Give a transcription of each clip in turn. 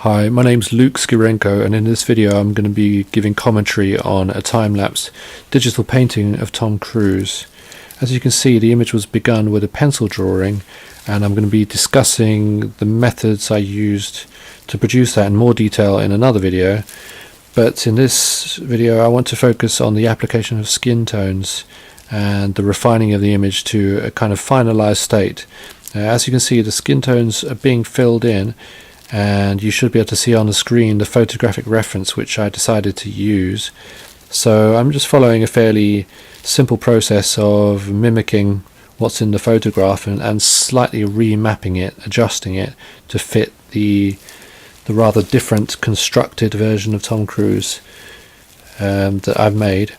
Hi, my name's Luke Skirenko, and in this video I'm going to be giving commentary on a time-lapse digital painting of Tom Cruise. As you can see, the image was begun with a pencil drawing, and I'm going to be discussing the methods I used to produce that in more detail in another video. But in this video I want to focus on the application of skin tones and the refining of the image to a kind of finalized state. As you can see, the skin tones are being filled in, and you should be able to see on the screen the photographic reference which I decided to use. So I'm just following a fairly simple process of mimicking what's in the photograph and slightly remapping it, adjusting it to fit the rather different constructed version of Tom Cruise that I've made.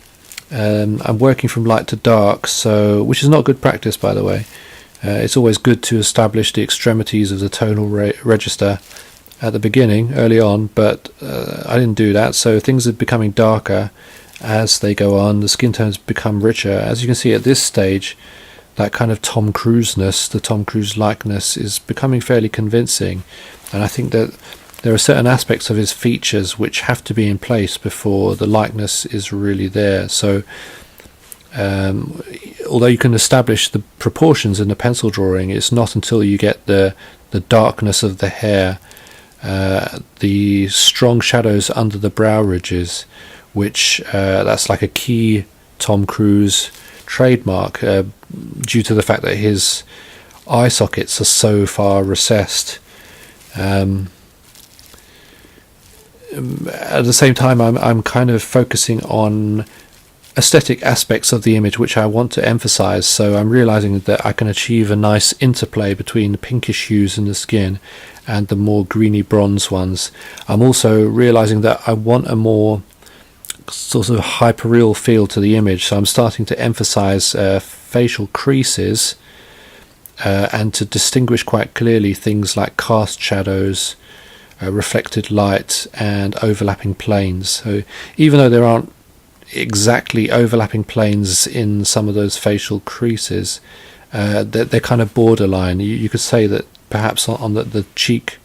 I'm working from light to dark, which is not good practice, by the way. It's always good to establish the extremities of the tonal register at the beginning, early on, but I didn't do that, so things are becoming darker as they go on. The skin tones become richer. As you can see at this stage, that kind of Tom Cruise-ness, the Tom Cruise likeness, is becoming fairly convincing, and I think that there are certain aspects of his features which have to be in place before the likeness is really there. So although you can establish the proportions in the pencil drawing, it's not until you get the darkness of the hair, the strong shadows under the brow ridges, which that's like a key Tom Cruise trademark due to the fact that his eye sockets are so far recessed. At the same time, I'm kind of focusing on aesthetic aspects of the image which I want to emphasize, so I'm realizing that I can achieve a nice interplay between the pinkish hues in the skin and the more greeny bronze ones. I'm also realizing that I want a more sort of hyperreal feel to the image, so I'm starting to emphasize facial creases and to distinguish quite clearly things like cast shadows, reflected light, and overlapping planes. So even though there aren't exactly overlapping planes in some of those facial creases, they're kind of borderline. You could say that perhaps on the cheek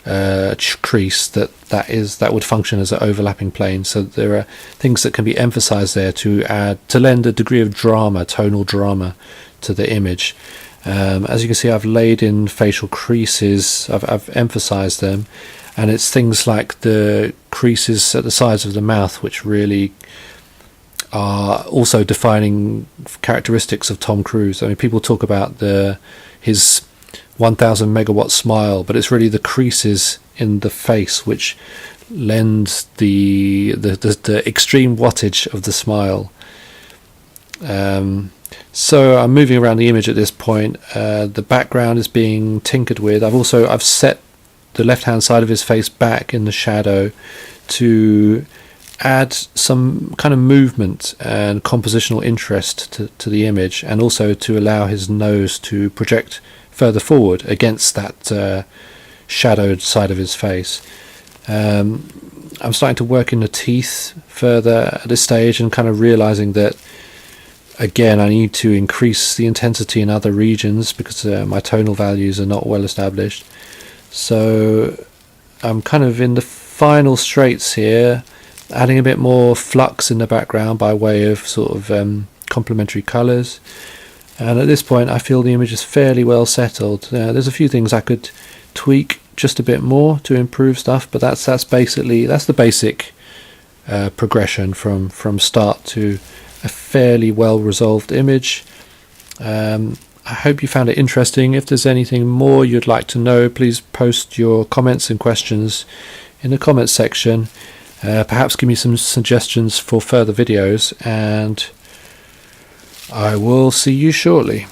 crease that would function as an overlapping plane. So there are things that can be emphasized there to lend a degree of drama, tonal drama, to the image. As you can see, I've laid in facial creases, I've emphasized them, and it's things like the creases at the sides of the mouth which really are also defining characteristics of Tom Cruise. I mean, people talk about his 1000 megawatt smile, but it's really the creases in the face which lend the extreme wattage of the smile. So I'm moving around the image at this point. The background is being tinkered with. I've set the left hand side of his face back in the shadow to add some kind of movement and compositional interest to the image, and also to allow his nose to project further forward against that shadowed side of his face. I'm starting to work in the teeth further at this stage, and kind of realizing that again I need to increase the intensity in other regions because my tonal values are not well established. So I'm kind of in the final straits here, adding a bit more flux in the background by way of sort of complementary colours. And at this point I feel the image is fairly well settled. There's a few things I could tweak just a bit more to improve stuff, but that's the basic progression from start to a fairly well resolved image. I hope you found it interesting. If there's anything more you'd like to know, please post your comments and questions in the comments section. Perhaps give me some suggestions for further videos, and I will see you shortly.